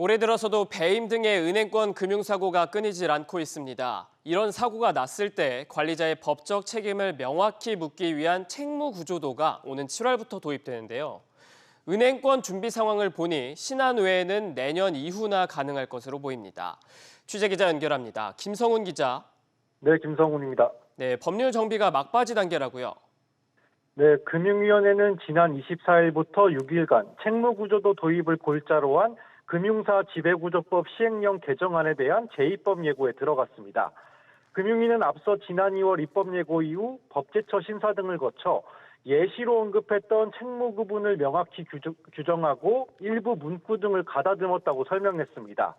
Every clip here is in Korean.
올해 들어서도 배임 등의 은행권 금융사고가 끊이질 않고 있습니다. 이런 사고가 났을 때 관리자의 법적 책임을 명확히 묻기 위한 책무구조도가 오는 7월부터 도입되는데요. 은행권 준비 상황을 보니 신안 외에는 내년 이후나 가능할 것으로 보입니다. 취재기자 연결합니다. 김성훈 기자. 네, 김성훈입니다. 네, 법률 정비가 막바지 단계라고요. 네, 금융위원회는 지난 24일부터 6일간 책무구조도 도입을 골자로 한 금융사 지배구조법 시행령 개정안에 대한 제2법 예고에 들어갔습니다. 금융위는 앞서 지난 2월 입법 예고 이후 법제처 심사 등을 거쳐 예시로 언급했던 책무 구분을 명확히 규정하고 일부 문구 등을 가다듬었다고 설명했습니다.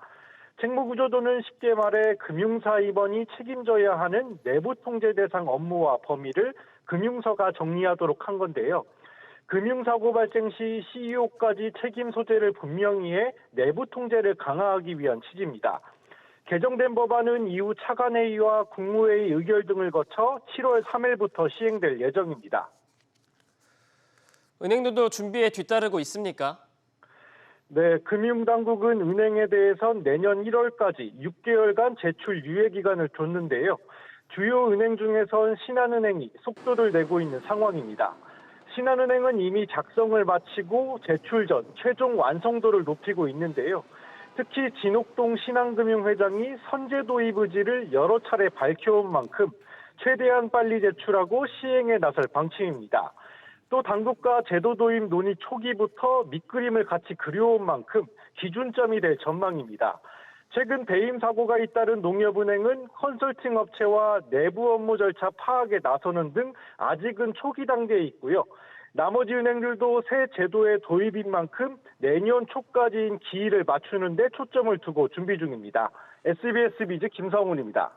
책무구조도는 쉽게 말해 금융사 임원이 책임져야 하는 내부 통제 대상 업무와 범위를 금융서가 정리하도록 한 건데요. 금융사고 발생 시 CEO까지 책임 소재를 분명히 해 내부 통제를 강화하기 위한 취지입니다. 개정된 법안은 이후 차관회의와 국무회의 의결 등을 거쳐 7월 3일부터 시행될 예정입니다. 은행들도 준비에 뒤따르고 있습니까? 네, 금융당국은 은행에 대해선 내년 1월까지 6개월간 제출 유예 기간을 줬는데요. 주요 은행 중에선 신한은행이 속도를 내고 있는 상황입니다. 신한은행은 이미 작성을 마치고 제출 전 최종 완성도를 높이고 있는데요. 특히 진옥동 신한금융회장이 선제 도입 의지를 여러 차례 밝혀온 만큼 최대한 빨리 제출하고 시행에 나설 방침입니다. 또 당국과 제도 도입 논의 초기부터 밑그림을 같이 그려온 만큼 기준점이 될 전망입니다. 최근 배임 사고가 잇따른 농협은행은 컨설팅 업체와 내부 업무 절차 파악에 나서는 등 아직은 초기 단계에 있고요. 나머지 은행들도 새 제도의 도입인 만큼 내년 초까지인 기일을 맞추는 데 초점을 두고 준비 중입니다. SBS 비즈 김성훈입니다.